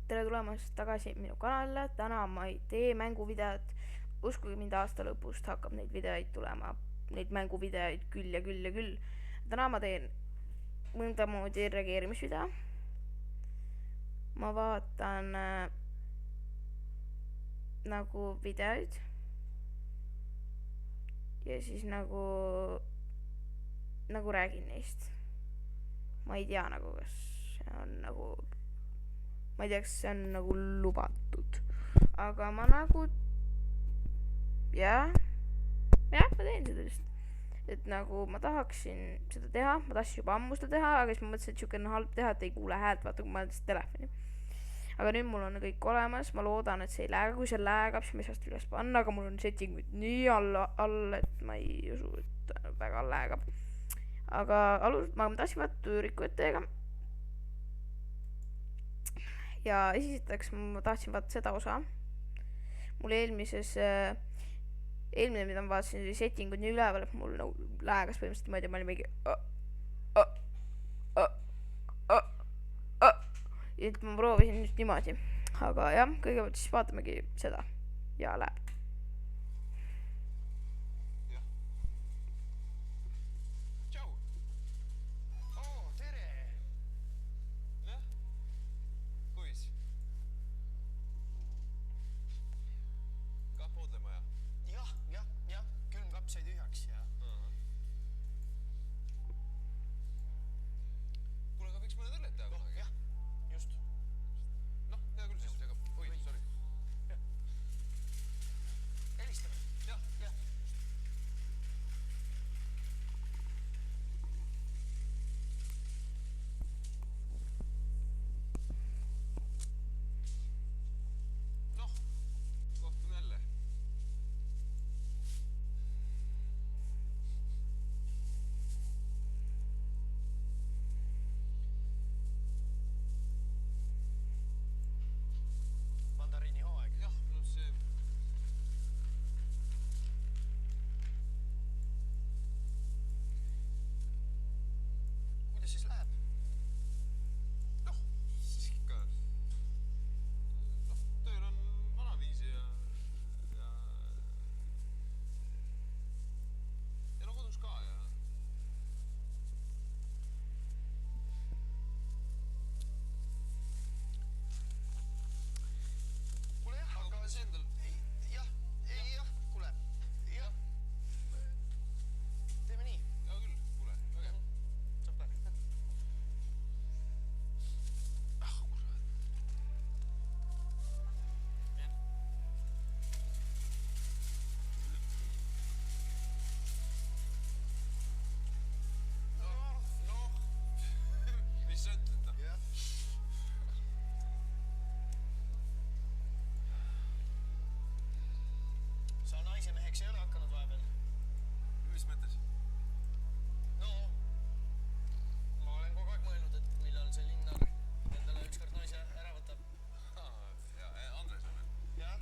tere tulemast tagasi minu kanalile. Täna ma ei tee mänguvideot. Uskuge mind, aasta lõpust hakkab neid videoid tulema, neid mänguvideoid küll ja küll ja küll. Täna ma teen mõnda moodi reageerimisvideo. Ma vaatan nagu videoid ja siis nagu räägin neist. Ma ei tea nagu, kas see on nagu, ma ei tea, kas see on nagu lubatud, aga ma nagu jah, ma teen seda vist, et nagu ma tahaksin seda teha, ma tahtsin juba ammu seda teha, aga siis ma mõtlesin, et siuke on halb teha, et ei kuule häält, vaata kui ma olen lihtsalt telefoni. Aga nüüd mul on kõik olemas, ma loodan, et see ei lääga, kui see läägab, siis ma ei saa seda üles panna, aga mul on settingud nii all, et ma ei usu, et väga läägab. Aga ma tahtsin vaata Tüüriku teiega. Ja esiteks ma tahtsin vaata seda osa. Mul eelmine, mida ma vaatasin, oli settingud nii üleval, et mul nagu läägas põhimõtteliselt niimoodi, ma olin mingi ja et ma proovisin just niimoodi. Aga jah, kõigepealt siis vaatamegi seda ja läheb. Meheks ei ole hakanud vahepeal. Mis mõttes? No, ma olen kogu aeg mõelnud, et millal see Linnar endale ükskord naise ära võtab. Ja, Andres on veel? Jah.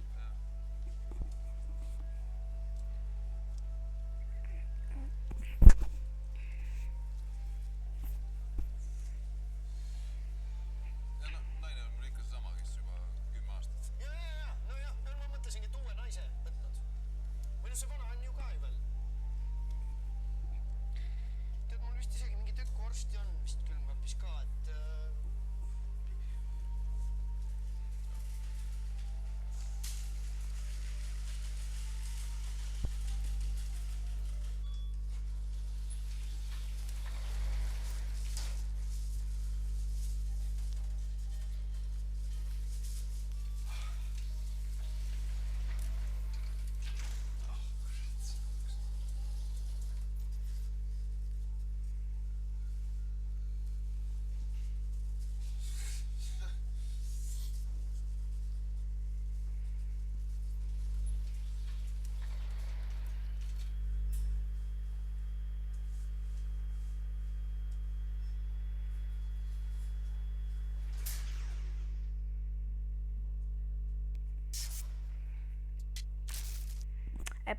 Ja naine on mul ikka seesama, kes juba 10 aastat. Ja, no jah, ma mõtlesingi, et uue naise võtnud. Või no see vana on ju ka ju veel. Tead, mul vist isegi mingi tükk vorsti on vist külmkapis ka, et...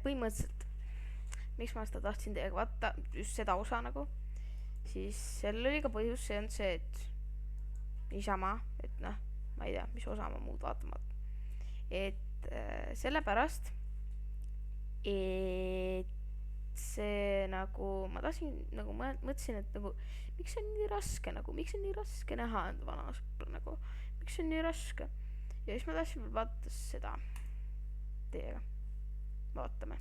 Põhimõtteliselt, miks ma seda tahtsin teiega vaata, just seda osa nagu, siis seal oli ka põhjus, see on see, et niisama, et noh, ma ma ei tea, mis osa ma muud vaatama. Et sellepärast, et see nagu, ma tahtsin nagu mõtlesin, et nagu miks on nii raske nagu, miks on nii raske näha enda vana sõpra nagu, miks on nii raske. Ja siis ma tahtsin veel vaadata seda teiega. Vaatame.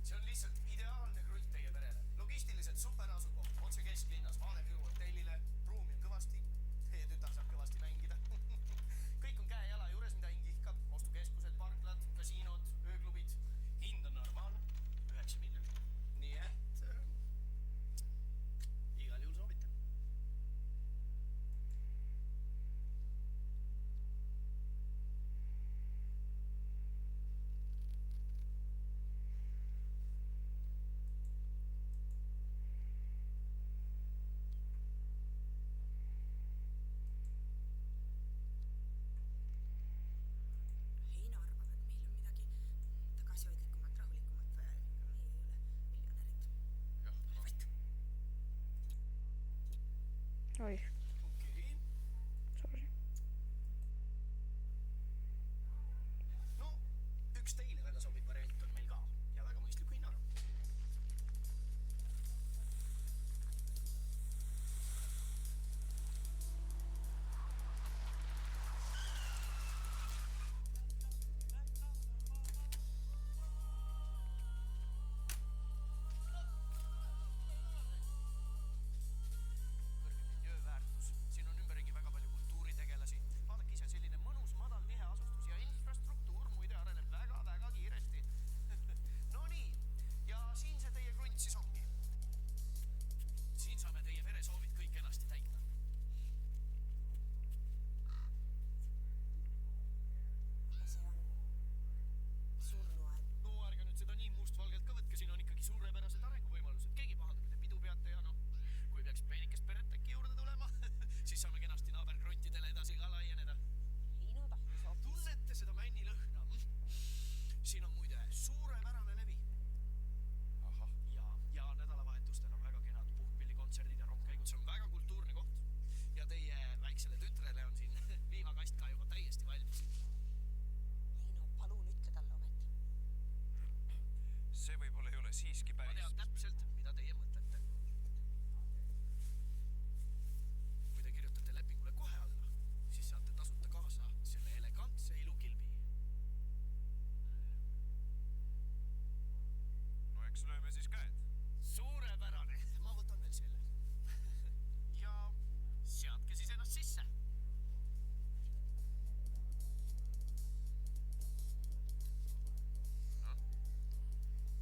See on lihtsalt ideaalne krunt teie perele. Logistiliselt super asukoht, otse kesklinnas, vaadake hotellile, ruumi on kõvasti, teie tütar saab kõvasti mängida. Kõik on käe-jala juures, mida hing ihkab, ostukeskused, parklad, kasiinod, ööklubid. Hind on normaalne, 9 miljonit. Nii et igal juhul soovitan. Heina arvab, et meil on midagi tagasihoidlikumat, rahulikumat vaja, aga meie ei ole miljonärid. jah, noh, Oih, Okei. sorry. No, üks teile väga sobib variant on meil ka ja väga mõistliku hinnaga. Kõrge miljööväärtus. Siin on ümberringi väga palju kultuuritegelasi. Vaadake ise, selline mõnus, madal, tihe asustus ja infrastruktuur muide areneb väga-väga kiiresti. No nii, ja siin see teie krunt siis ongi. Siin saame teie veresoovid kõik kenasti täita. Ja see on surnuaed. No ärge nüüd seda nii mustvalgelt ka võtke, siin on ikkagi suurepärased arenguvõimalused. Keegi pahandab, kui te pidu peate ja noh, kui peaks peenikest peret äkki juurde tulema, siis saame kenasti naaberkruntidele edasi ka laieneda. Heino tahtis hoopis. Tunnete seda männi lõhna? Siin on muide suurepärane levi. ahah, Ja nädalavahetustel on väga kenad puhkpillikontserdid ja rongkäigud, see on väga kultuurne koht. Ja teie väiksele tütrele on siin viivakast ka juba täiesti valmis. Heino, palun ütle talle ometi. see võib-olla ei ole siiski Ma päris. tean täpselt, mida teie mõtlete. Kui te kirjutate lepingule kohe alla, siis saate tasuta kaasa selle elegantse ilukilbi. no eks lööme siis käed. Suurepärane, ma võtan veel selle. Ja seadke siis ennast sisse. noh,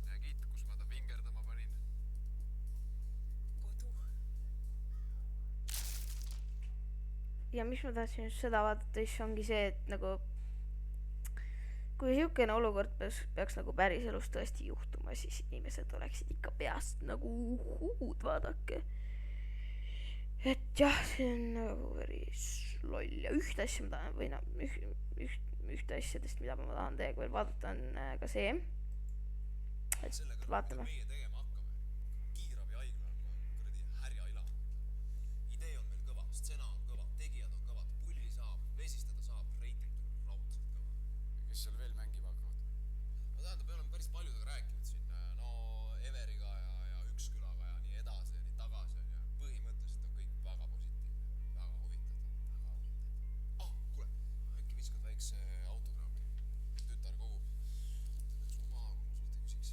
nägid, kus ma ta vingerdama panin. Kodu. Ja mis ma tahtsin just seda vaadata, siis ongi see, et nagu kui siukene olukord peaks nagu päriselus tõesti juhtuma, siis inimesed oleksid ikka peast nagu uhud, vaadake. Et jah, see on nagu päris loll ja ühte asja ma tahan, või noh, ühte asjadest, mida ma tahan teiega veel vaadata, on ka see, et selle kõrval, vaatame. mida meie tegema hakkame. Kiirabihaigla on kohe kuradi härjaila. Idee on meil kõva, stsena on kõva, tegijad on kõvad, pulli saab, vesistada saab, reiting tuleb raudselt kõva. kes seal veel mängima hakkavad? no tähendab, me oleme päris paljudega rääkinud siin, no Everiga ja Ükskülaga ja nii edasi ja nii tagasi ja põhimõtteliselt on kõik väga positiivne, väga huvitav. Ah, kuule, äkki viskad väikse autograafi? Tütar kogub. Ütled, et sul maakonnas, et küsiks.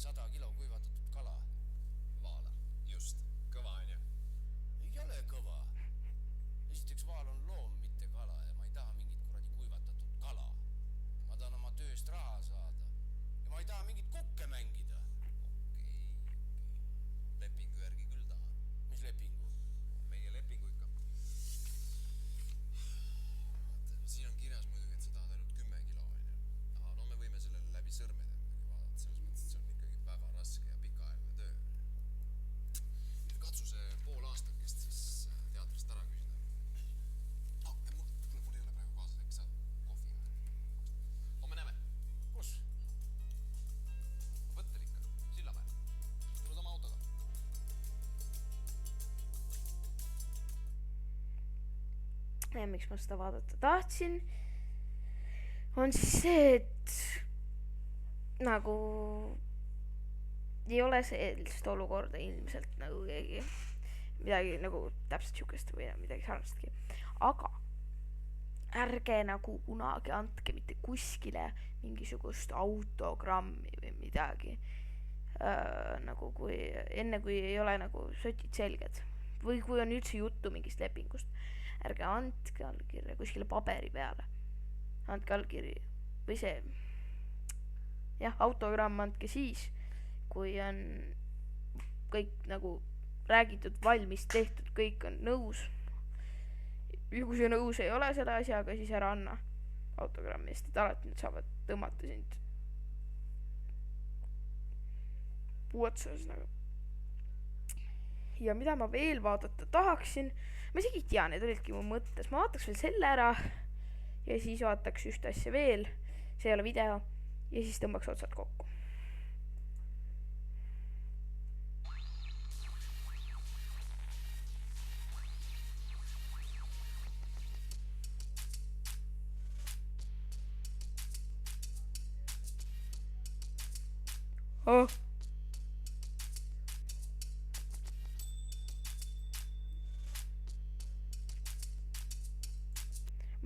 100 kilo kuivatatud kala. Vaala. Just. Kõva on ju? Ei ole kõva. Esiteks vaal on loom, mitte kala ja ma ei taha mingit kuradi kuivatatud kala. Ma tahan oma tööst raha saada. Ja ma ei taha mingit kukke mängida. Okei. Lepingu järgi küll tahan. Mis lepingu? Meie lepingu ikka. Vaata, siin on kirjas muidugi, et sa tahad ainult 10 kilo on ju. Aha, no me võime sellele läbi sõrmede muidugi vaadata. Selles mõttes, et see on ikkagi väga raske ja pikaajaline töö. Katsu see pool aastakest siis teatrist ära küsida. Mul ei ole praegu kaasas, äkki saad kohvi või? Homme näeme. Kus? Võttel ikka. Sillamäel. Tuled oma autoga. Ja miks ma seda vaadata tahtsin, on siis see, et nagu ei ole sellist olukorda ilmselt nagu keegi midagi nagu täpselt siukest või midagi sarnastki, aga ärge nagu kunagi andke mitte kuskile mingisugust autogrammi või midagi nagu kui enne kui ei ole nagu sotid selged või kui on üldse juttu mingist lepingust, ärge andke allkirja kuskile paberi peale, andke allkiri või see jah, autogramm andke siis, kui on kõik nagu räägitud, valmis, tehtud, kõik on nõus. Ja kui sa nõus ei ole selle asjaga, siis ära anna autogrammi, sest et alati nad saavad tõmmata sind puu otsas nagu. Ja mida ma veel vaadata tahaksin, ma isegi ei tea, need olidki mu mõttes, ma vaataks veel selle ära ja siis vaataks ühte asja veel, see ei ole video, ja siis tõmbaks otsad kokku. Oh.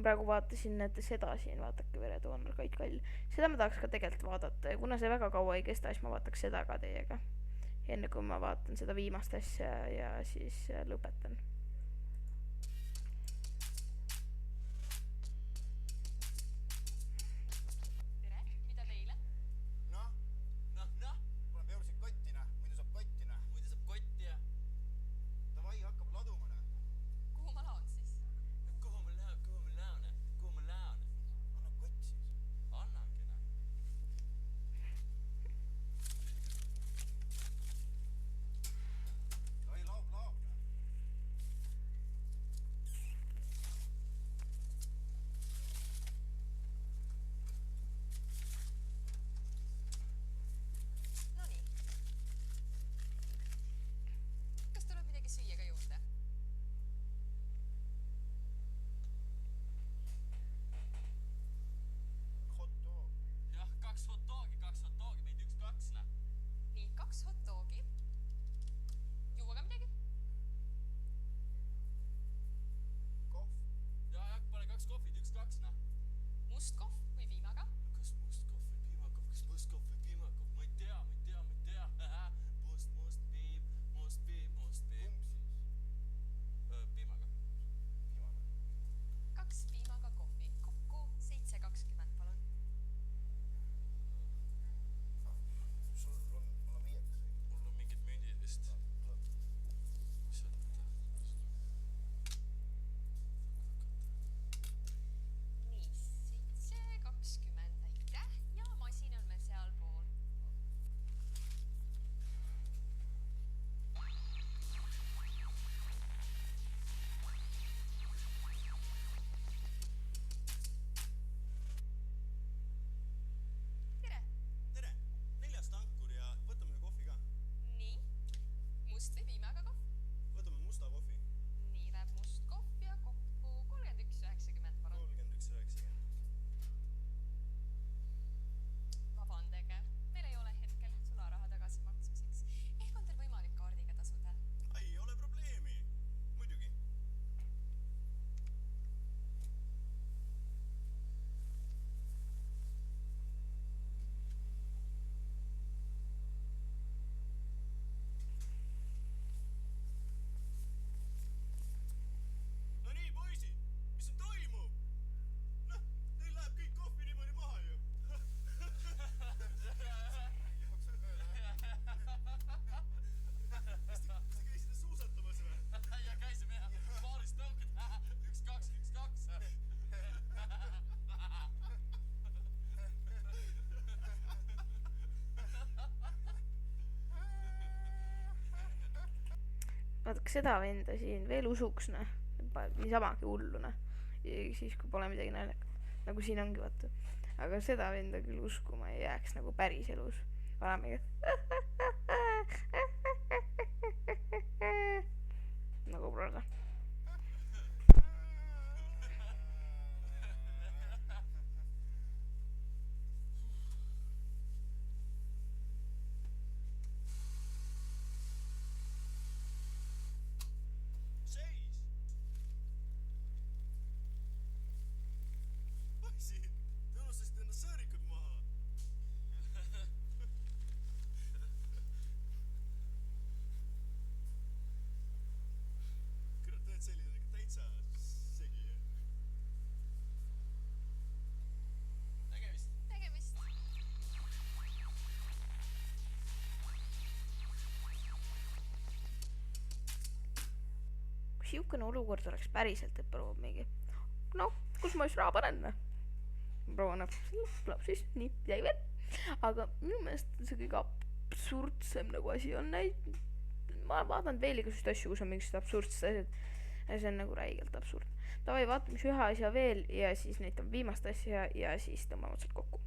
Praegu vaatasin, näete seda siin, vaatake veretooner, Kait Kall. Seda ma tahaks ka tegelikult vaadata ja kuna see väga kaua ei kesta, siis ma vaataks seda ka teiega. Enne kui ma vaatan seda viimast asja ja siis lõpetan. Tere, mida teile? Noh, pole peursid kottina, muidu saab kottina. Muidu saab kotti ja Davai, hakkab ladumane. kuhu ma laon siis? Kuhu ma laon? Anna kott siis. Annangi näe. Davai, laob. vaadake seda venda siin veel usuks, noh. Niisamagi hullu, noh. Siis, kui pole midagi naljakat. Nagu siin ongi, vaata. Aga seda venda küll uskuma ei jääks nagu päris elus. Valamiga. Nagu praegu. Seis! Poisid, te unustasite enda sõõrikud maha. Kurat, oled selline ikka täitsa segi. Tegemist. tegemist. Kui siukene olukord oleks päriselt, et proua mingi, noh, kus ma siis raha panen, noh. Proua annab, siis nii, jäi veel. Aga minu meelest see kõige absurdsem nagu asi on ma vaatan veel igasuguseid asju, kus on mingisugused absurdsed asjad. Ja see on nagu räigelt absurd. Davai, vaatame siis ühe asja veel ja siis näitame viimast asja ja siis tõmbame otsad kokku.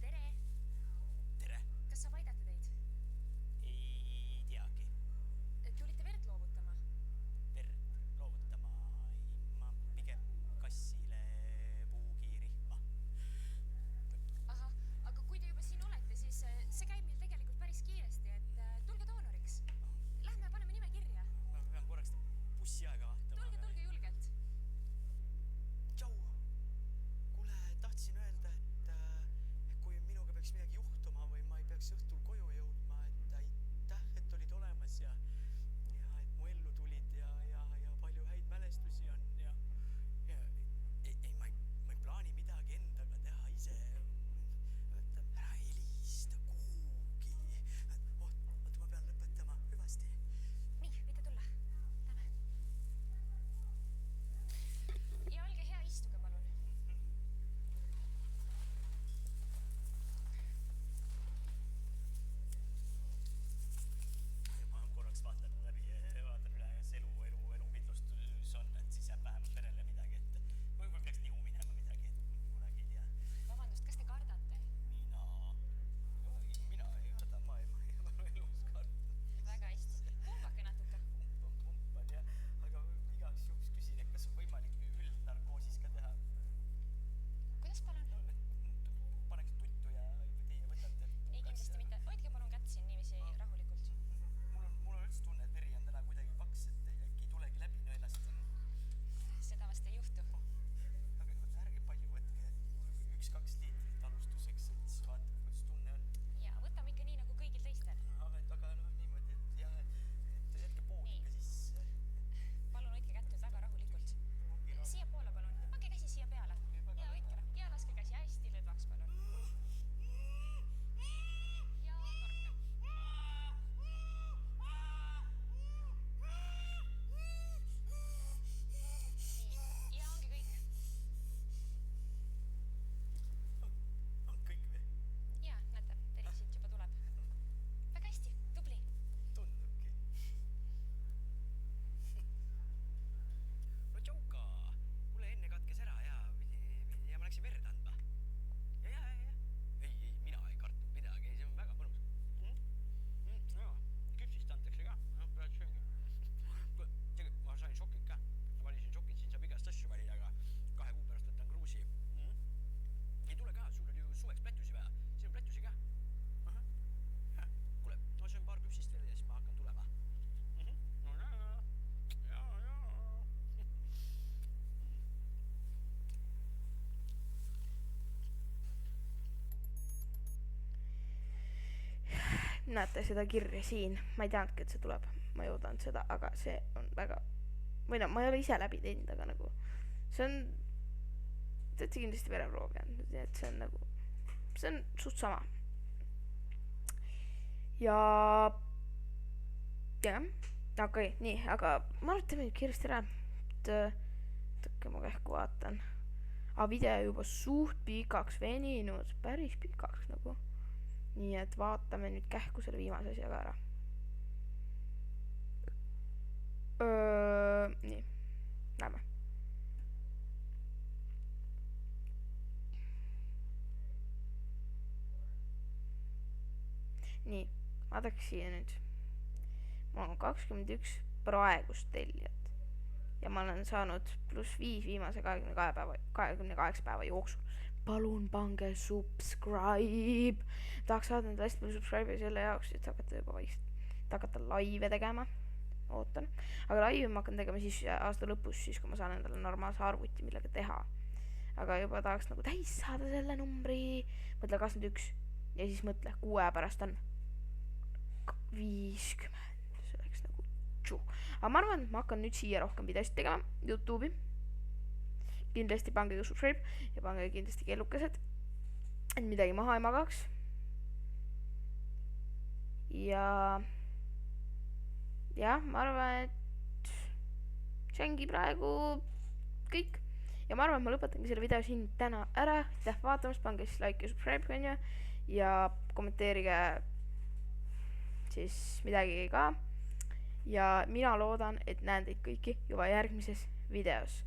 tere! tere! Kas saab aidata teid? Ei teagi. Tulite verd loovutama? Verd loovutama ma pigem kassile puugirihma. Ahah, aga kui te juba siin olete, siis see käib meil tegelikult päris kiiresti, et tulge doonoriks. Lähme paneme nime kirja. Ma pean korraks bussiaega vaatama. Tulge julgelt. Tšau! Kuule, tahtsin öelda, et kui minuga peaks midagi juhtuma või ma ei peaks õhtul koju jõudma, et aitäh, et olid olemas ja et mu ellu tulid ja palju häid mälestusi on ja ma ei plaani midagi endaga teha ise. Ära helista kuhugi. Oota, ma pean lõpetama. Hüvasti. Nii, võite tulla. Lähme. Ja olge hea, istuge palun. Ma korraks vaatan läbi, vaatan üle, kas elukindlustus on, et siis jääb vähemalt perele midagi, et võib-olla peaks nihu minema midagi, et kunagi ei tea. Vabandust, kas te kardate? Mina ei karda, ma ei ole elus kardnud. Väga hästi. Pumbake natuke. Pumpan jah, aga igaks juhuks küsin, et kas on võimalik üldnarkoosis ka teha. Kuidas palun? Paneks tuttu ja teie võtate. Ei, kindlasti mitte. Hoidke palun kätt siin niiviisi rahulikult. Mul on üldse tunne, et veri on täna kuidagi paks, et äkki ei tulegi läbi nõelast. Seda vast ei juhtu. Aga ärge palju võtke, 1-2 liitrit alustuseks, et siis vaatame, kuidas tunne on. Ja võtame ikka nii nagu kõigil teistel. Aga noh, niimoodi, et jah, et jätke pool ikka sisse. Palun hoidke kätt nüüd väga rahulikult. Siia poole palun. Pange käsi siia peale. Ja hoidke ja laske käsi hästi lõdvaks palun. Ja torke. Nii, ja ongi kõik. On kõik või? Ja, näete, veri siit juba tuleb. Väga hästi, tubli. Tundubki. No tšauka, kuule enne katkes ära ja ma läksin verd andma. Ja. Ei, mina ei kartnud midagi, see on väga mõnus. Jaa, küpsist antakse ka, noh, praegu sööngi. Tegelikult ma sain šokid ka. Ma valisin šokid, siin saab igast asju valida, aga 2 kuu pärast võtan kruusi. Ei tule ka, sul oli ju suveks plätusi vaja. Siin on plätusi ka. Kuule, ma söön paar küpsist veel ja siis ma hakkan tulema. No jaa. Näete seda kirja siin. Ma ei teadnudki, et see tuleb. Ma ei oodanud seda, aga see on väga või no ma ei ole ise läbi teinud, aga nagu see on, te olete kindlasti vereproovi andnud, nii et see on nagu, see on suht sama. ja jah, okei, nii, aga ma arvan, et teeme nüüd kiiresti ära, et tõkke ma kähku vaatan. Video juba suht pikaks veninud, päris pikaks nagu. Nii et vaatame nüüd kähku selle viimase asja ka ära. Nii, näeme. Nii, vaadake siia nüüd. Mul on 21 praegust tellijat. Ja ma olen saanud +5 viimase 28 päeva jooksul. Palun pange subscribe. Tahaks saada nüüd hästi palju subscribe'i selle jaoks, et hakata juba vaikselt, hakata laive tegema. Ootan. Aga laive ma hakkan tegema siis aasta lõpus, siis kui ma saan endale normaalse arvuti, millega teha. Aga juba tahaks nagu täis saada selle numbri. Mõtle 21. Ja siis mõtle, 6 aja pärast on 50. See oleks nagu tšuh. Aga ma arvan, et ma hakkan nüüd siia rohkem videosid tegema YouTube'i. Kindlasti pange subscribe ja pange kindlasti kellukesed, et midagi maha ei magaks. Ja ma arvan, et see ongi praegu kõik. Ja ma arvan, et ma lõpetangi selle video siin täna ära. Aitäh vaatamast, pange siis like ja subscribe onju. Ja kommenteerige siis midagi ka. Ja mina loodan, et näen teid kõiki juba järgmises videos.